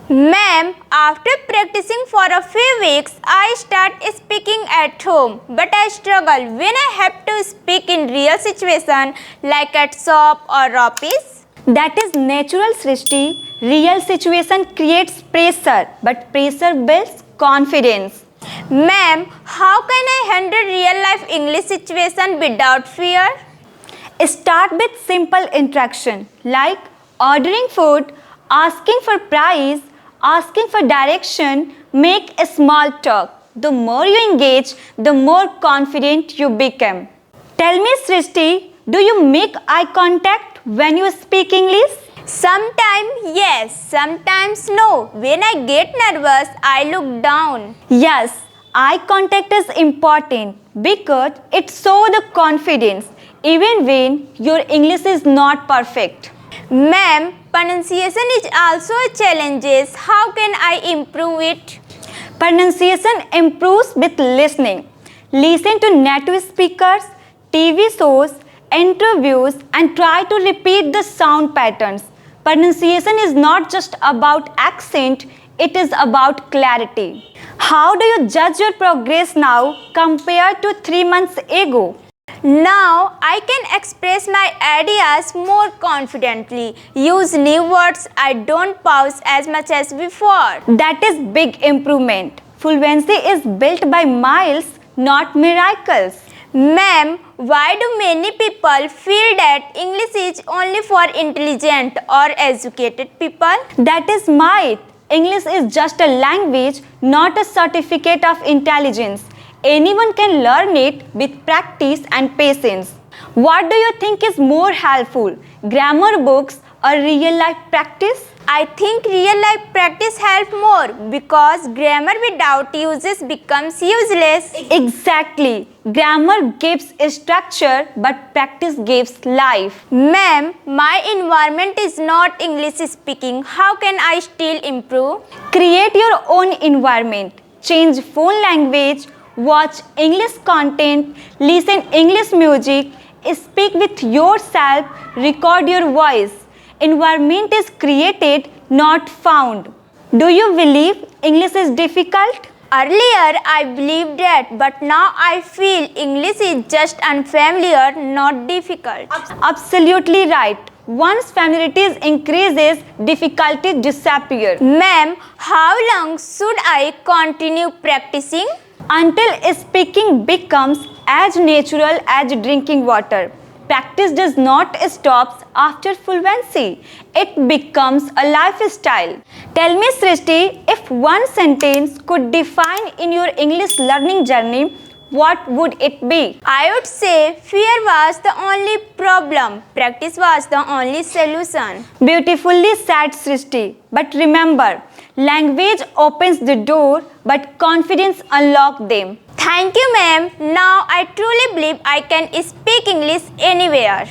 Ma'am, after practicing for a few weeks, I start speaking at home, but I struggle when I have to speak in real situation like at shop or office. That is natural, Srishti. Real situation creates pressure, but pressure builds confidence. Ma'am, how can I handle real life English situation without fear? Start with simple interaction like ordering food, asking for price, asking for direction. Make a small talk. The more you engage, the more confident you become. Tell me, Srishti, do you make eye contact when you speak English? Sometimes yes, sometimes no. When I get nervous, I look down. Yes, eye contact is important because it shows the confidence even when your English is not perfect. Ma'am, pronunciation is also a challenge. How can I improve it? Pronunciation improves with listening. Listen to native speakers, TV shows, interviews, and try to repeat the sound patterns. Pronunciation is not just about accent, it is about clarity. How do you judge your progress now compared to 3 months ago? Now I can express my ideas more confidently. Use new words. I don't pause as much as before. That is big improvement. Fluency is built by miles, not miracles. Ma'am, why do many people feel that English is only for intelligent or educated people? That is myth. English is just a language, not a certificate of intelligence. Anyone can learn it with practice and patience. What do you think is more helpful, grammar books or real life practice? I think real life practice helps more because grammar without uses becomes useless. Exactly. Grammar gives structure but practice gives life. Ma'am, my environment is not English speaking. How can I still improve? Create your own environment. Change phone language. Watch English content, listen English music, speak with yourself, record your voice. Environment is created, not found. Do you believe English is difficult? Earlier I believed that, but now I feel English is just unfamiliar, not difficult. Absolutely right. Once familiarity increases, difficulty disappear. Ma'am, how long should I continue practicing? Until speaking becomes as natural as drinking water. Practice does not stop after fluency. It becomes a lifestyle. Tell me, Srishti, if one sentence could define in your English learning journey, what would it be? I would say fear was the only problem. Practice was the only solution. Beautifully said, Srishti. But remember, language opens the door, but confidence unlocks them. Thank you, ma'am. Now I truly believe I can speak English anywhere.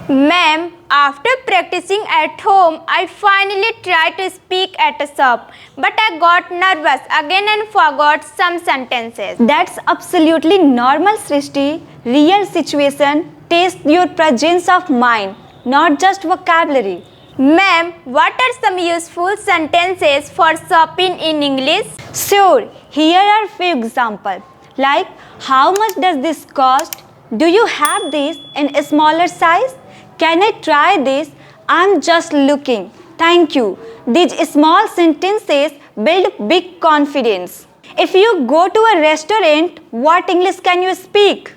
Ma'am, after practicing at home, I finally tried to speak at a shop, but I got nervous again and forgot some sentences. That's absolutely normal, Srishti. Real situation tests your presence of mind, not just vocabulary. Ma'am, what are some useful sentences for shopping in English? Sure, here are few examples. Like, how much does this cost? Do you have this in a smaller size? Can I try this? I'm just looking. Thank you. These small sentences build big confidence. If you go to a restaurant, what English can you speak?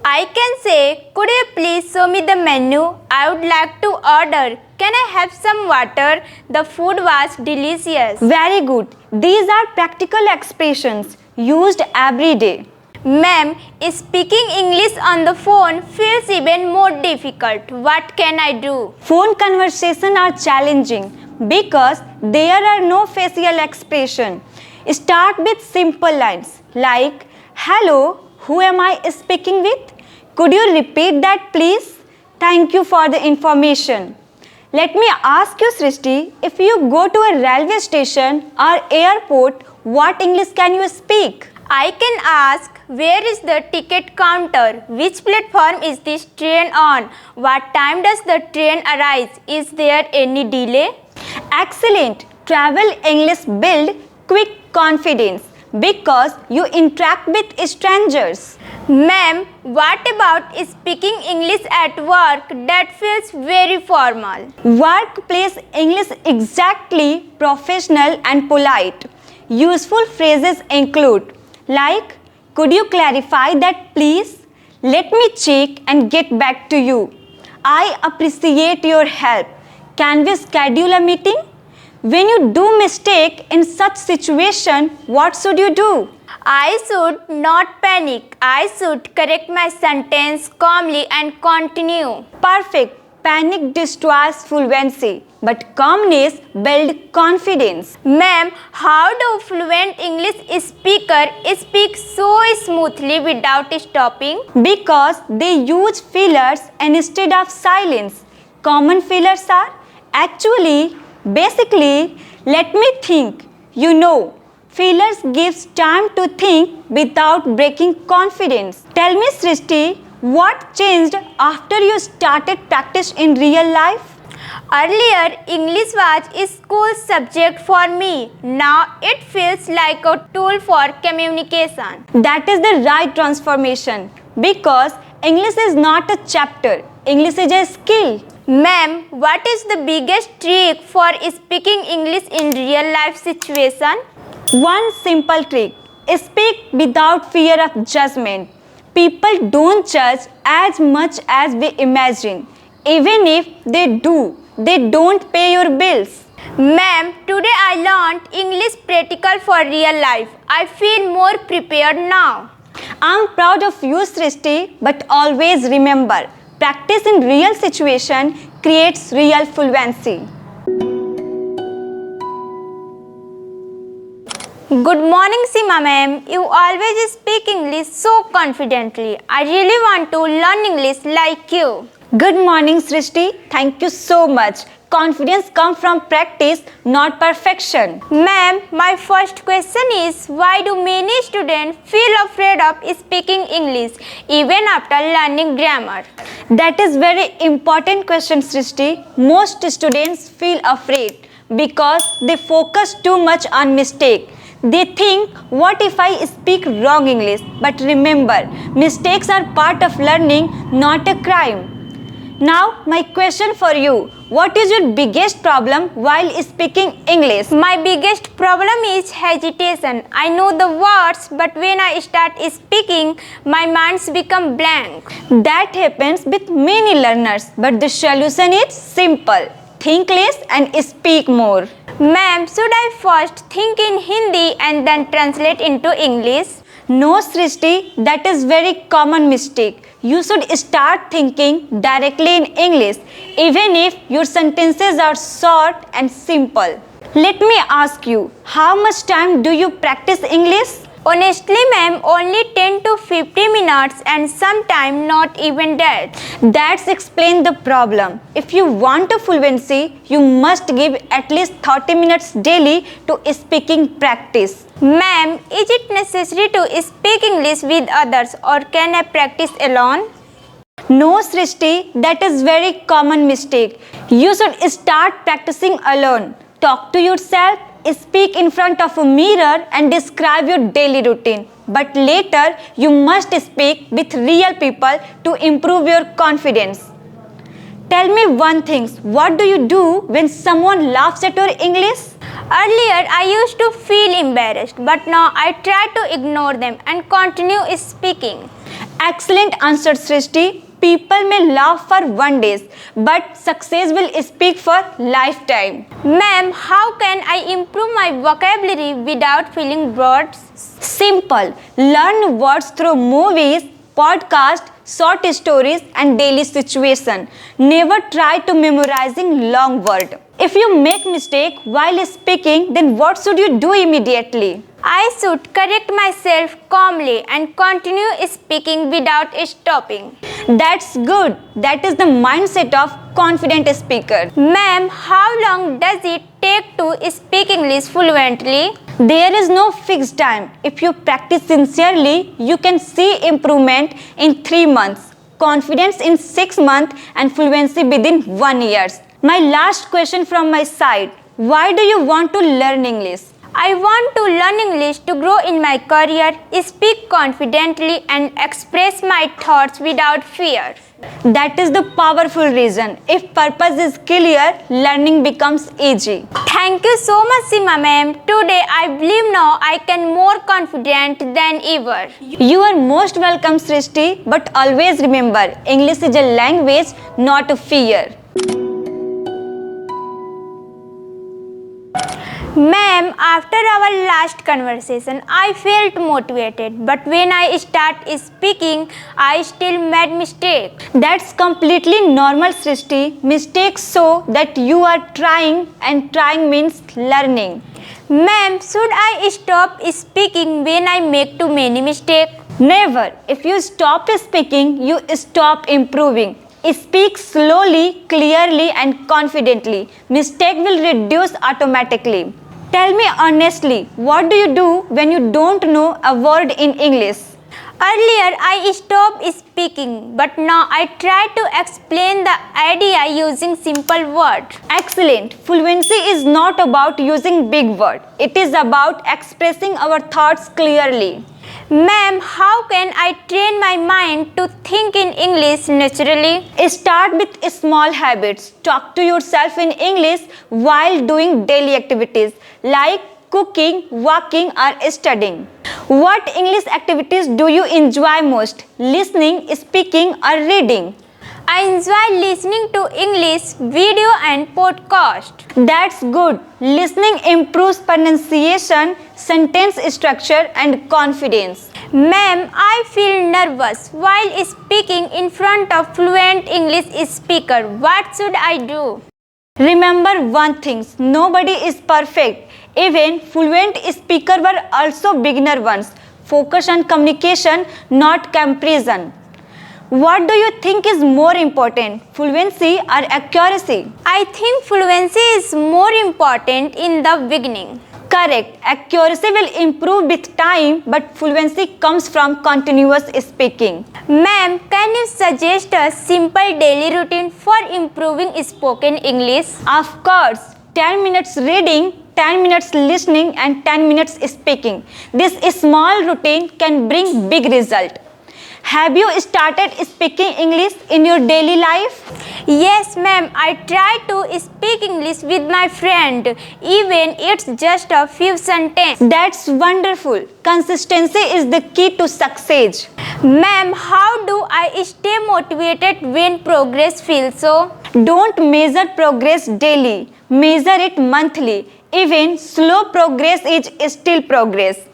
I can say, could you please show me the menu? I would like to order. Can I have some water? The food was delicious. Very good. These are practical expressions used every day. Ma'am, speaking English on the phone feels even more difficult. What can I do? Phone conversations are challenging because there are no facial expression. Start with simple lines like, hello, who am I speaking with? Could you repeat that please? Thank you for the information. Let me ask you, Srishti, if you go to a railway station or airport, what English can you speak? I can ask, where is the ticket counter? Which platform is this train on? What time does the train arrive? Is there any delay? Excellent. Travel English build quick confidence because you interact with strangers. Ma'am, what about speaking English at work? That feels very formal. Workplace English exactly professional and polite. Useful phrases include like, could you clarify that please? Let me check and get back to you. I appreciate your help. Can we schedule a meeting? When you do mistake in such situation, what should you do? I should not panic. I should correct my sentence calmly and continue. Perfect. Panic destroys fluency, but calmness builds confidence. Ma'am, how do fluent English speakers speak so smoothly without stopping? Because they use fillers instead of silence. Common fillers are actually, basically, let me think. Fillers gives time to think without breaking confidence. Tell me, Srishti, what changed after you started practice in real life? Earlier, English was a school subject for me. Now it feels like a tool for communication. That is the right transformation because English is not a chapter. English is a skill. Ma'am, what is the biggest trick for speaking English in real life situation? One simple trick. Speak without fear of judgment. People don't judge as much as we imagine. Even if they do, they don't pay your bills. Ma'am, today I learned English practical for real life. I feel more prepared now. I'm proud of you, Srishti, but always remember, practice in real situation creates real fluency. Good morning, Seema ma'am. You always speak English so confidently. I really want to learn English like you. Good morning, Srishti. Thank you so much. Confidence comes from practice, not perfection. Ma'am, my first question is why do many students feel afraid of speaking English even after learning grammar? That is very important question, Srishti. Most students feel afraid because they focus too much on mistake. They think, what if I speak wrong English? But remember, mistakes are part of learning, not a crime. Now, my question for you. What is your biggest problem while speaking English? My biggest problem is hesitation. I know the words, but when I start speaking, my minds become blank. That happens with many learners, but the solution is simple. Think less and speak more. Ma'am, should I first think in Hindi and then translate into English? No, Srishti, that is very common mistake. You should start thinking directly in English, even if your sentences are short and simple. Let me ask you, how much time do you practice English? Honestly, ma'am, only 10 to 50 minutes and sometimes not even that. That's explain the problem. If you want a fluency, you must give at least 30 minutes daily to speaking practice. Ma'am, is it necessary to speak English with others or can I practice alone? No, Srishti, that is very common mistake. You should start practicing alone. Talk to yourself, speak in front of a mirror and describe your daily routine. But later, you must speak with real people to improve your confidence. Tell me one thing, what do you do when someone laughs at your English? Earlier, I used to feel embarrassed, but now I try to ignore them and continue speaking. Excellent answer, Srishti. People may laugh for one day, but success will speak for lifetime. Ma'am, how can I improve my vocabulary without feeling bored? Simple. Learn words through movies, podcasts, short stories and daily situation. Never try to memorizing long word. If you make mistake while speaking, then what should you do immediately? I should correct myself calmly and continue speaking without stopping. That's good. That is the mindset of confident speaker. Ma'am, how long does it take to speak English fluently? There is no fixed time. If you practice sincerely, you can see improvement in 3 months, confidence in 6 months, and fluency within 1 year. My last question from my side. Why do you want to learn English? I want to learn English to grow in my career, speak confidently, and express my thoughts without fear. That is the powerful reason. If purpose is clear, learning becomes easy. Thank you so much, Seema ma'am. Today I believe now I can more confident than ever. You are most welcome, Srishti, but always remember, English is a language, not a fear. Ma'am, after our last conversation, I felt motivated, but when I start speaking, I still made mistake. That's completely normal, Srishti. Mistakes show that you are trying, and trying means learning. Ma'am, should I stop speaking when I make too many mistakes? Never. If you stop speaking, you stop improving. Speak slowly, clearly, and confidently. Mistake will reduce automatically. Tell me honestly, what do you do when you don't know a word in English? Earlier, I stopped speaking, but now I try to explain the idea using simple words. Excellent. Fluency is not about using big words. It is about expressing our thoughts clearly. Ma'am, how can I train my mind to think in English naturally? Start with small habits. Talk to yourself in English while doing daily activities like cooking, walking, or studying. What English activities do you enjoy most? Listening, speaking, or reading? I enjoy listening to English video and podcast. That's good. Listening improves pronunciation, sentence structure, and confidence. Ma'am, I feel nervous while speaking in front of fluent English speaker. What should I do? Remember one thing, nobody is perfect. Even fluent speakers were also beginner ones. Focus on communication, not comparison. What do you think is more important, fluency or accuracy? I think fluency is more important in the beginning. Correct. Accuracy will improve with time, but fluency comes from continuous speaking. Ma'am, can you suggest a simple daily routine for improving spoken English? Of course, 10 minutes reading, 10 minutes listening, and 10 minutes speaking. This small routine can bring big result. Have you started speaking English in your daily life? Yes, ma'am. I try to speak English with my friend, even it's just a few sentences. That's wonderful. Consistency is the key to success. Ma'am, how do I stay motivated when progress feels so? Don't measure progress daily. Measure it monthly. Even slow progress is still progress.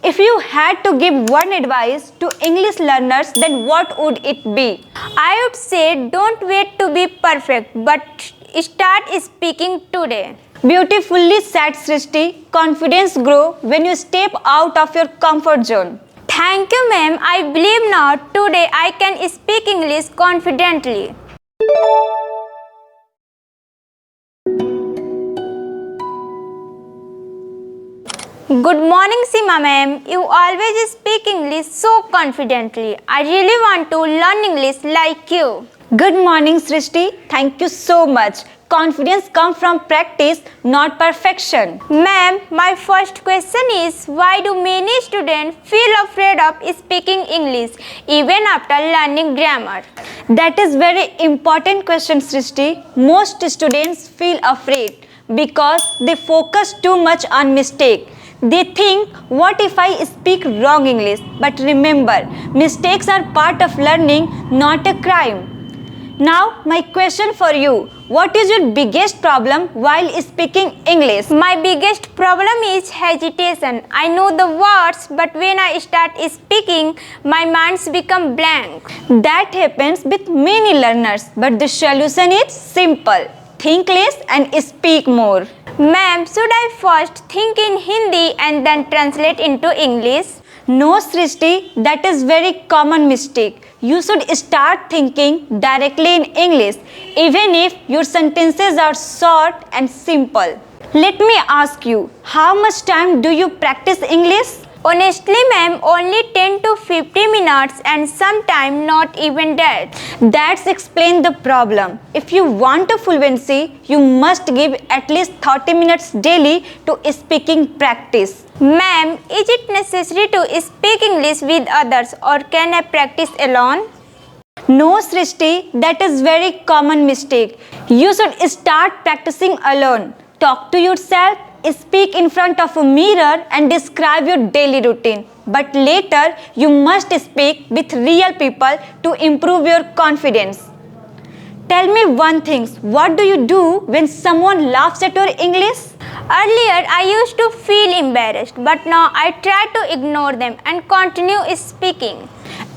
If you had to give one advice to English learners, then what would it be? I would say don't wait to be perfect, but start speaking today. Beautifully said, Srishti. Confidence grows when you step out of your comfort zone. Thank you, ma'am. I believe now today I can speak English confidently. Good morning, Seema ma'am. You always speak English so confidently. I really want to learn English like you. Good morning, Srishti. Thank you so much. Confidence comes from practice, not perfection. Ma'am, my first question is why do many students feel afraid of speaking English even after learning grammar? That is very important question, Srishti. Most students feel afraid because they focus too much on mistake. They think, what if I speak wrong English? But remember, mistakes are part of learning, not a crime. Now, my question for you, what is your biggest problem while speaking English? My biggest problem is hesitation. I know the words, but when I start speaking, my minds become blank. That happens with many learners, but the solution is simple. think less and speak more. Ma'am, should I first think in Hindi and then translate into English? No, Srishti, that is very common mistake. You should start thinking directly in English, even if your sentences are short and simple. Let me ask you, how much time do you practice English? Honestly, ma'am, only 10 to 50 minutes and sometimes not even that. That's explain the problem. If you want a fluency, you must give at least 30 minutes daily to speaking practice. Ma'am, is it necessary to speak English with others or can I practice alone? No, Srishti, that is very common mistake. You should start practicing alone. Talk to yourself, speak in front of a mirror and describe your daily routine. But later, you must speak with real people to improve your confidence. Tell me one thing, what do you do when someone laughs at your English? Earlier, I used to feel embarrassed, but now I try to ignore them and continue speaking.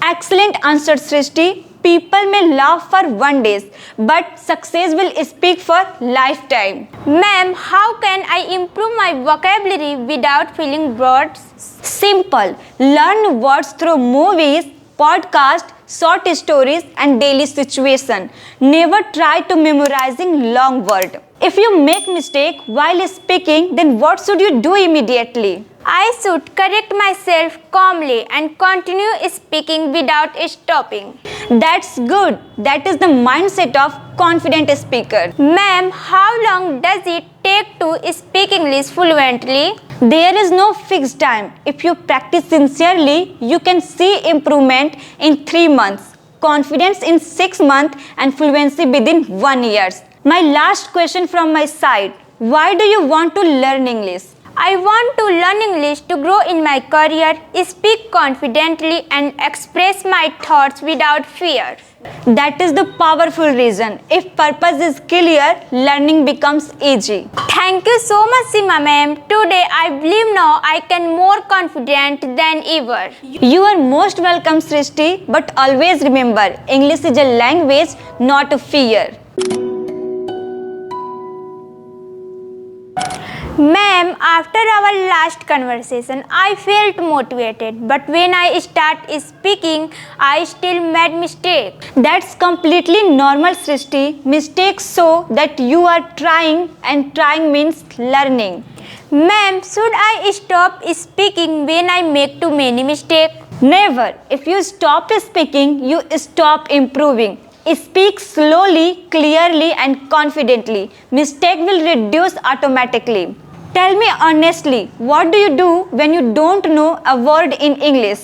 Excellent answer, Srishti. People may laugh for one day, but success will speak for lifetime. Ma'am, how can I improve my vocabulary without feeling bored? Simple. Learn words through movies, podcasts, short stories and daily situation. Never try to memorizing long word. If you make mistake while speaking, then what should you do immediately? I should correct myself calmly and continue speaking without stopping. That's good. That is the mindset of confident speaker. Ma'am, how long does it take to speak English fluently? There is no fixed time. If you practice sincerely, you can see improvement in 3 months, confidence in 6 months and fluency within 1 year. My last question from my side. Why do you want to learn English? I want to learn English to grow in my career, speak confidently and express my thoughts without fear. That is the powerful reason. If purpose is clear, learning becomes easy. Thank you so much, Seema ma'am. Today I believe now I can more confident than ever. You are most welcome, Srishti. But always remember, English is a language, not a fear. Ma'am, after our last conversation, I felt motivated. But when I start speaking, I still made mistake. That's completely normal, Srishti. Mistakes show that you are trying and trying means learning. Ma'am, should I stop speaking when I make too many mistakes? Never. If you stop speaking, you stop improving. Speak slowly, clearly and confidently. Mistake will reduce automatically. Tell me honestly, what do you do when you don't know a word in English?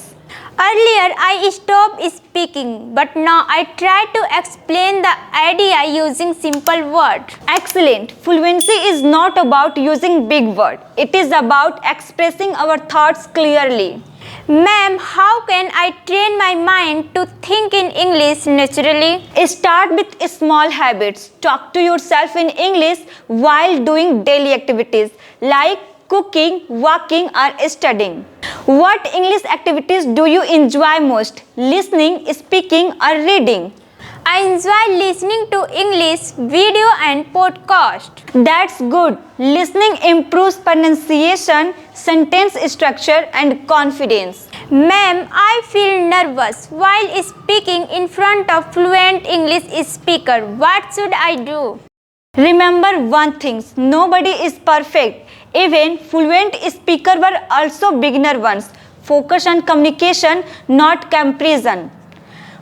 Earlier, I stopped speaking, but now I try to explain the idea using simple words. Excellent. Fluency is not about using big words. It is about expressing our thoughts clearly. Ma'am, how can I train my mind to think in English naturally? Start with small habits. Talk to yourself in English while doing daily activities like cooking, walking or studying. What English activities do you enjoy most? Listening, speaking or reading? I enjoy listening to English video and podcast. That's good. Listening improves pronunciation, sentence structure and confidence. Ma'am, I feel nervous while speaking in front of fluent English speaker. What should I do? Remember one thing, nobody is perfect. Even fluent speakers were also beginner ones. Focus on communication, not comparison.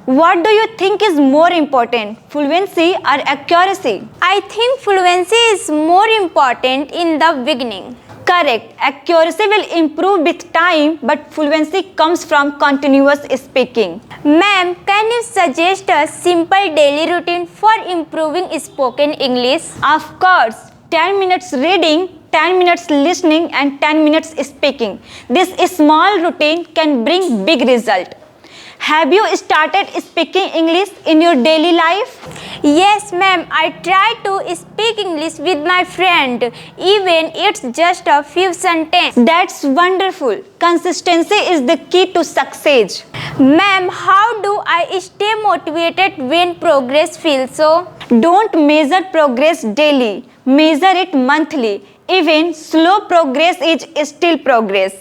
What do you think is more important, fluency or accuracy? I think fluency is more important in the beginning. Correct. Accuracy will improve with time, but fluency comes from continuous speaking. Ma'am, can you suggest a simple daily routine for improving spoken English? Of course, 10 minutes reading, 10 minutes listening and 10 minutes speaking. This small routine can bring big result. Have you started speaking English in your daily life? Yes, ma'am. I try to speak English with my friend, even it's just a few sentences. That's wonderful. Consistency is the key to success. Ma'am, how do I stay motivated when progress feels so? Don't measure progress daily, measure it monthly. Even slow progress is still progress.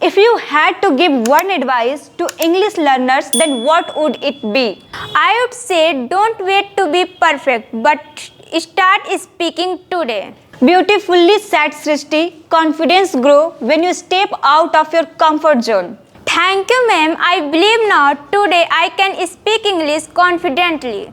If you had to give one advice to English learners, then what would it be? I would say don't wait to be perfect, but start speaking today. Beautifully said, Srishti. Confidence grow when you step out of your comfort zone. Thank you, ma'am. I believe now today I can speak English confidently.